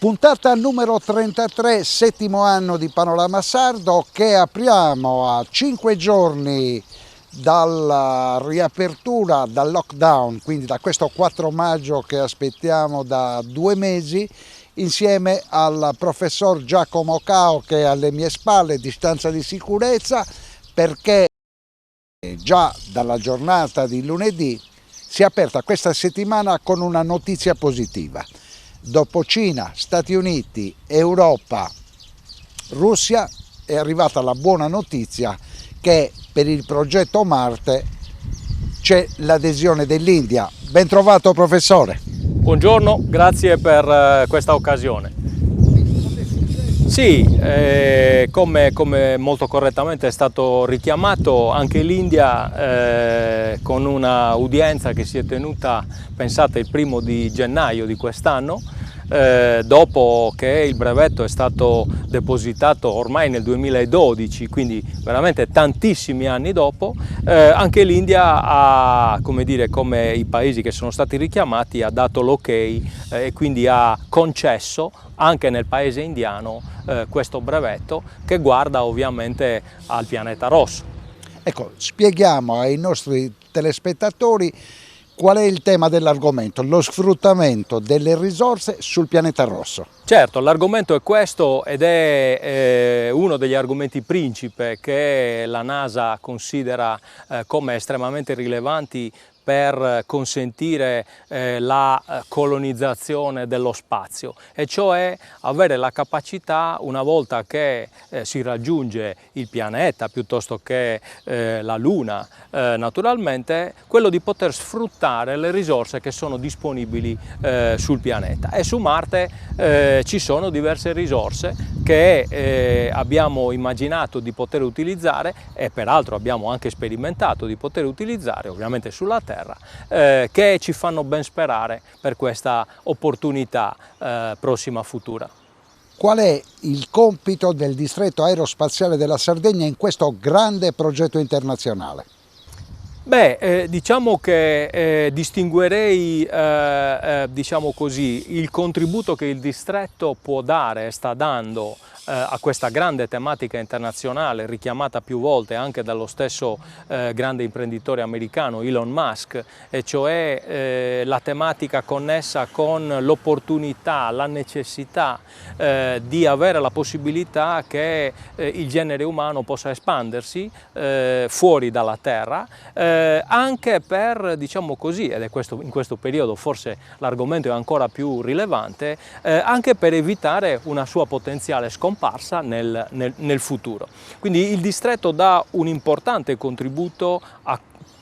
Puntata numero 33, settimo anno di Panorama Sardo, che apriamo a 5 giorni dalla riapertura, dal lockdown, quindi da questo 4 maggio che aspettiamo da 2 mesi, insieme al professor Giacomo Cao, che è alle mie spalle, distanza di sicurezza, perché già dalla giornata di lunedì si è aperta questa settimana con una notizia positiva. Dopo Cina, Stati Uniti, Europa, Russia, è arrivata la buona notizia che per il progetto Marte c'è l'adesione dell'India. Ben trovato, professore. Buongiorno, grazie per questa occasione. Sì, come molto correttamente è stato richiamato, anche l'India con una udienza che si è tenuta, pensate, il 1° di gennaio di quest'anno, dopo che il brevetto è stato depositato ormai nel 2012, quindi veramente tantissimi anni dopo, anche l'India ha, come i paesi che sono stati richiamati, ha dato l'ok e quindi ha concesso anche nel paese indiano questo brevetto, che guarda ovviamente al pianeta rosso. Ecco, spieghiamo ai nostri telespettatori qual è il tema dell'argomento: lo sfruttamento delle risorse sul pianeta rosso. Certo, l'argomento è questo ed è uno degli argomenti principe che la NASA considera come estremamente rilevanti per consentire la colonizzazione dello spazio, e cioè avere la capacità, una volta che si raggiunge il pianeta piuttosto che la Luna, naturalmente, quello di poter sfruttare le risorse che sono disponibili sul pianeta. E su Marte ci sono diverse risorse che abbiamo immaginato di poter utilizzare, e peraltro abbiamo anche sperimentato di poter utilizzare, ovviamente sulla Terra, che ci fanno ben sperare per questa opportunità prossima futura. Qual è il compito del distretto aerospaziale della Sardegna in questo grande progetto internazionale? Diciamo che distinguerei diciamo così, il contributo che il distretto può dare e sta dando a questa grande tematica internazionale, richiamata più volte anche dallo stesso grande imprenditore americano Elon Musk, e cioè la tematica connessa con l'opportunità, la necessità di avere la possibilità che il genere umano possa espandersi fuori dalla Terra, anche per, diciamo così, ed è questo, in questo periodo forse l'argomento è ancora più rilevante, anche per evitare una sua potenziale scomparsa nel futuro. Quindi il distretto dà un importante contributo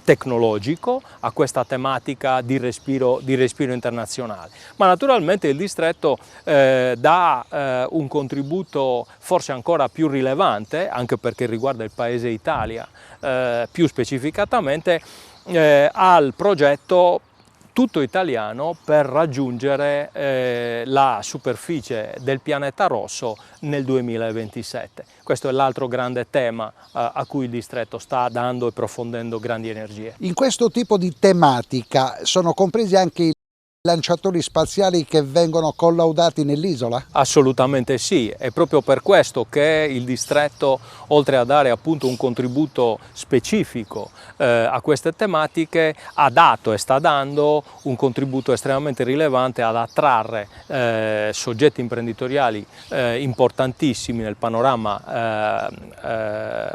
tecnologico a questa tematica di respiro internazionale, ma naturalmente il distretto dà un contributo forse ancora più rilevante, anche perché riguarda il paese Italia più specificatamente, al progetto tutto italiano per raggiungere la superficie del pianeta rosso nel 2027. Questo è l'altro grande tema a cui il distretto sta dando e profondendo grandi energie. In questo tipo di tematica sono compresi anche i lanciatori spaziali che vengono collaudati nell'isola? Assolutamente sì, è proprio per questo che il distretto, oltre a dare appunto un contributo specifico a queste tematiche, ha dato e sta dando un contributo estremamente rilevante ad attrarre soggetti imprenditoriali importantissimi nel panorama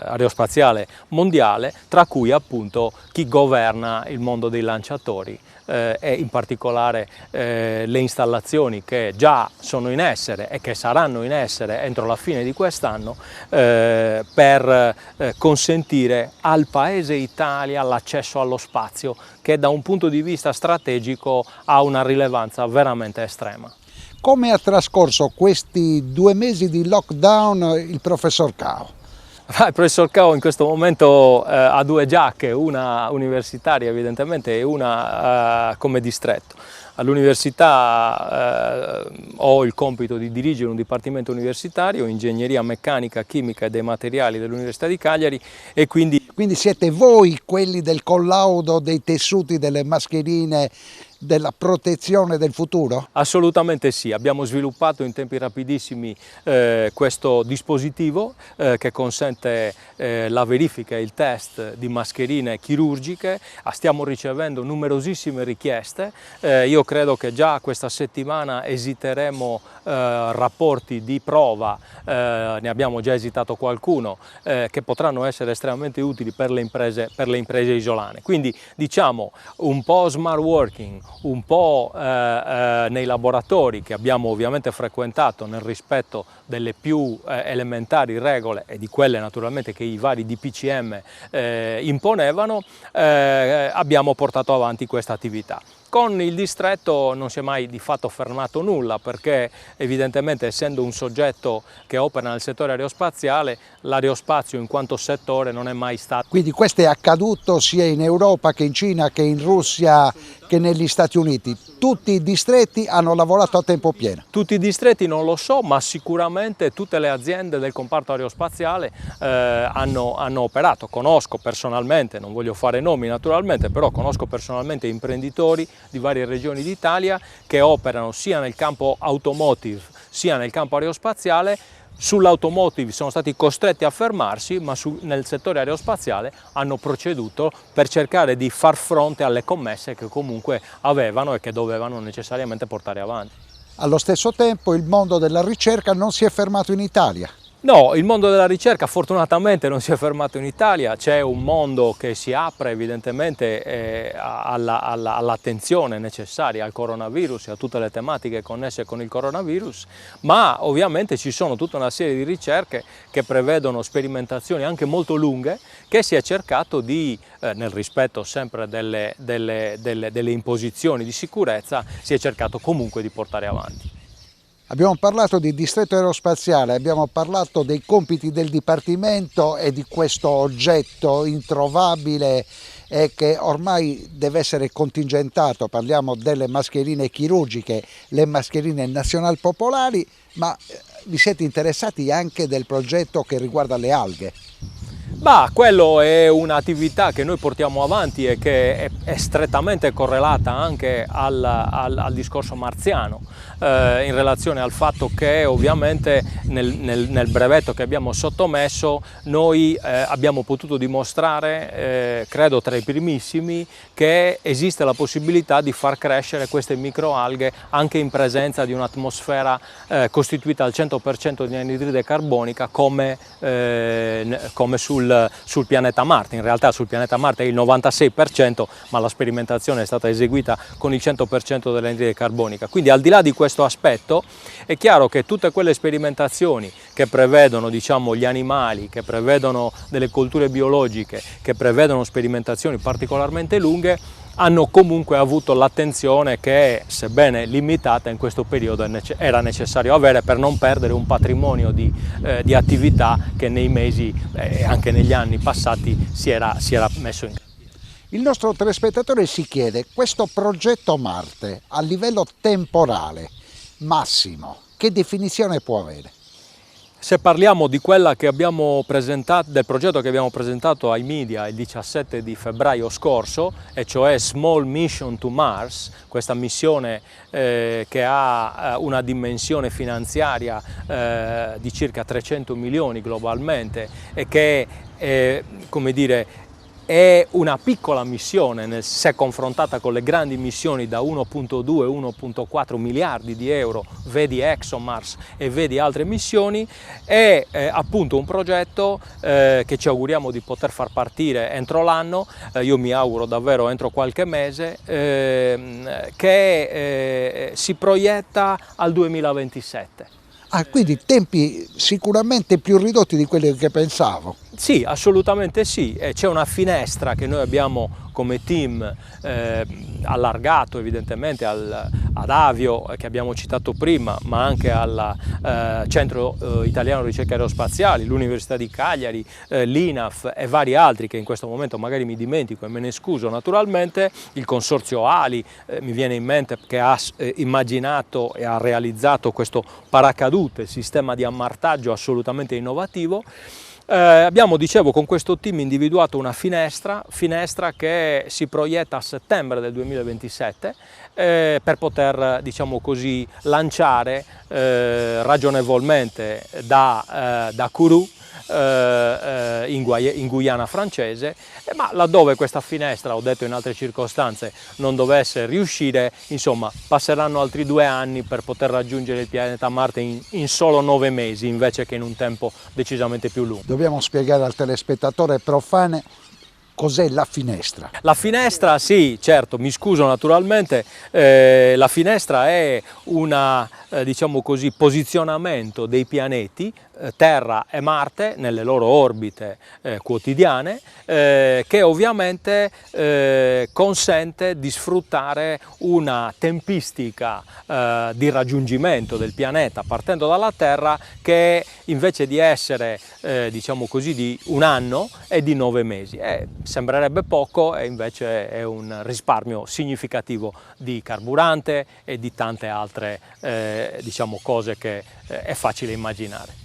aerospaziale mondiale, tra cui appunto chi governa il mondo dei lanciatori. E in particolare le installazioni che già sono in essere e che saranno in essere entro la fine di quest'anno per consentire al paese Italia l'accesso allo spazio, che da un punto di vista strategico ha una rilevanza veramente estrema. Come ha trascorso questi 2 mesi di lockdown il professor Cao? Il professor Cao in questo momento ha 2 giacche, una universitaria evidentemente e una come distretto. All'università ho il compito di dirigere un dipartimento universitario, ingegneria meccanica, chimica e dei materiali dell'Università di Cagliari, e quindi siete voi quelli del collaudo dei tessuti delle mascherine della protezione del futuro? Assolutamente sì, abbiamo sviluppato in tempi rapidissimi questo dispositivo che consente la verifica e il test di mascherine chirurgiche. Stiamo ricevendo numerosissime richieste, io credo che già questa settimana esiteremo rapporti di prova, ne abbiamo già esitato qualcuno, che potranno essere estremamente utili per le imprese isolane. Quindi diciamo un po' smart working, un po' nei laboratori che abbiamo ovviamente frequentato nel rispetto delle più elementari regole e di quelle naturalmente che i vari DPCM imponevano, abbiamo portato avanti questa attività. Con il distretto non si è mai di fatto fermato nulla, perché evidentemente, essendo un soggetto che opera nel settore aerospaziale, l'aerospazio in quanto settore non è mai stato. Quindi questo è accaduto sia in Europa che in Cina che in Russia che negli Stati Uniti. Tutti i distretti hanno lavorato a tempo pieno. Tutti i distretti non lo so, ma sicuramente tutte le aziende del comparto aerospaziale hanno operato. Conosco personalmente, non voglio fare nomi naturalmente, però conosco personalmente imprenditori di varie regioni d'Italia che operano sia nel campo automotive sia nel campo aerospaziale. Sull'automotive sono stati costretti a fermarsi, ma nel settore aerospaziale hanno proceduto per cercare di far fronte alle commesse che comunque avevano e che dovevano necessariamente portare avanti. Allo stesso tempo il mondo della ricerca non si è fermato in Italia. No, il mondo della ricerca fortunatamente non si è fermato in Italia, c'è un mondo che si apre evidentemente all'attenzione necessaria al coronavirus e a tutte le tematiche connesse con il coronavirus, ma ovviamente ci sono tutta una serie di ricerche che prevedono sperimentazioni anche molto lunghe che si è cercato di, nel rispetto sempre delle imposizioni di sicurezza, si è cercato comunque di portare avanti. Abbiamo parlato di distretto aerospaziale, abbiamo parlato dei compiti del Dipartimento e di questo oggetto introvabile e che ormai deve essere contingentato. Parliamo delle mascherine chirurgiche, le mascherine nazional-popolari, ma vi siete interessati anche del progetto che riguarda le alghe? Quello è un'attività che noi portiamo avanti e che è strettamente correlata anche al discorso marziano, in relazione al fatto che ovviamente nel brevetto che abbiamo sottomesso noi abbiamo potuto dimostrare, credo tra i primissimi, che esiste la possibilità di far crescere queste microalghe anche in presenza di un'atmosfera costituita al 100% di anidride carbonica come sul pianeta Marte. In realtà sul pianeta Marte è il 96%, ma la sperimentazione è stata eseguita con il 100% dell'anidride carbonica. Quindi al di là di questo aspetto è chiaro che tutte quelle sperimentazioni che prevedono, diciamo, gli animali, che prevedono delle colture biologiche, che prevedono sperimentazioni particolarmente lunghe, hanno comunque avuto l'attenzione che, sebbene limitata, in questo periodo era necessario avere per non perdere un patrimonio di attività che nei mesi e anche negli anni passati si era messo in campo. Il nostro telespettatore si chiede: questo progetto Marte a livello temporale massimo, che definizione può avere? Se parliamo di quella che abbiamo presentato, del progetto che abbiamo presentato ai media il 17 di febbraio scorso, e cioè Small Mission to Mars, questa missione che ha una dimensione finanziaria di circa 300 milioni globalmente e che, come dire, è una piccola missione se confrontata con le grandi missioni da 1,2-1,4 miliardi di euro, vedi ExoMars e vedi altre missioni, è appunto un progetto che ci auguriamo di poter far partire entro l'anno, io mi auguro davvero entro qualche mese, che si proietta al 2027. Quindi tempi sicuramente più ridotti di quelli che pensavo. Sì, assolutamente sì, c'è una finestra che noi abbiamo come team allargato evidentemente ad Avio, che abbiamo citato prima, ma anche al Centro Italiano di Ricerche Aerospaziali, l'Università di Cagliari, l'INAF e vari altri che in questo momento magari mi dimentico e me ne scuso naturalmente, il Consorzio Ali mi viene in mente, che ha immaginato e ha realizzato questo paracadute, sistema di ammartaggio assolutamente innovativo. Abbiamo, dicevo, con questo team individuato una finestra che si proietta a settembre del 2027 per poter, diciamo così, lanciare ragionevolmente da Kourou in Guyana francese, ma laddove questa finestra, ho detto in altre circostanze, non dovesse riuscire, insomma, passeranno altri 2 anni per poter raggiungere il pianeta Marte in solo 9 mesi, invece che in un tempo decisamente più lungo. Dobbiamo spiegare al telespettatore profane cos'è la finestra. La finestra, sì, certo, mi scuso naturalmente, la finestra è una, diciamo così, posizionamento dei pianeti Terra e Marte nelle loro orbite quotidiane, che ovviamente consente di sfruttare una tempistica di raggiungimento del pianeta partendo dalla Terra che invece di essere diciamo così di 1 anno è di 9 mesi. Sembrerebbe poco e invece è un risparmio significativo di carburante e di tante altre diciamo cose che è facile immaginare.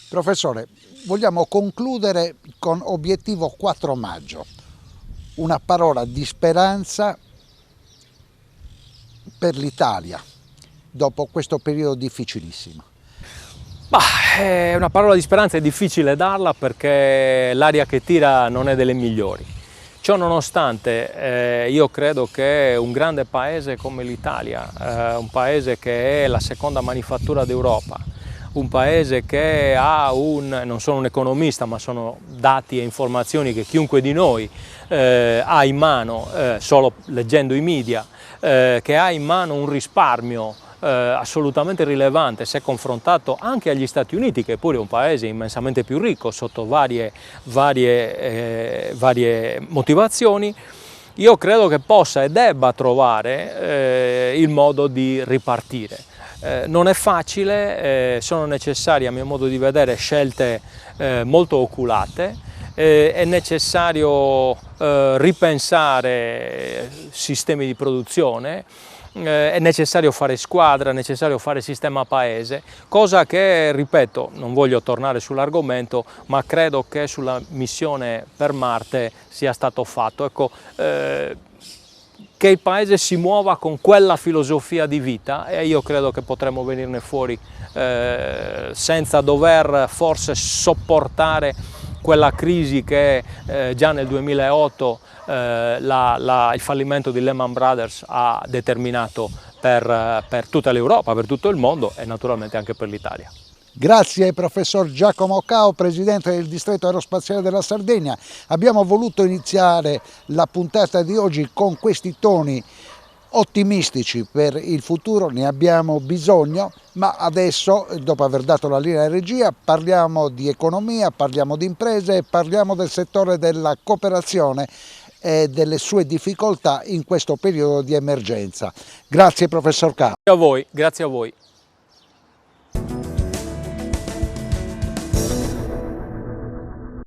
Professore, vogliamo concludere con obiettivo 4 maggio, una parola di speranza per l'Italia dopo questo periodo difficilissimo. È una parola di speranza, è difficile darla perché l'aria che tira non è delle migliori. Ciò nonostante io credo che un grande paese come l'Italia, un paese che è la seconda manifattura d'Europa, un paese che ha non sono un economista, ma sono dati e informazioni che chiunque di noi ha in mano, solo leggendo i media, che ha in mano un risparmio assolutamente rilevante se confrontato anche agli Stati Uniti, che pure è un paese immensamente più ricco sotto varie motivazioni. Io credo che possa e debba trovare il modo di ripartire. Non è facile, sono necessarie a mio modo di vedere scelte molto oculate, è necessario ripensare sistemi di produzione, è necessario fare squadra, è necessario fare sistema paese, cosa che, ripeto, non voglio tornare sull'argomento, ma credo che sulla missione per Marte sia stato fatto. Ecco, che il paese si muova con quella filosofia di vita e io credo che potremo venirne fuori senza dover forse sopportare quella crisi che già nel 2008 il fallimento di Lehman Brothers ha determinato per tutta l'Europa, per tutto il mondo e naturalmente anche per l'Italia. Grazie professor Giacomo Cao, presidente del distretto aerospaziale della Sardegna. Abbiamo voluto iniziare la puntata di oggi con questi toni ottimistici per il futuro, ne abbiamo bisogno, ma adesso, dopo aver dato la linea di regia, parliamo di economia, parliamo di imprese e parliamo del settore della cooperazione e delle sue difficoltà in questo periodo di emergenza. Grazie professor Cao. Grazie a voi, grazie a voi.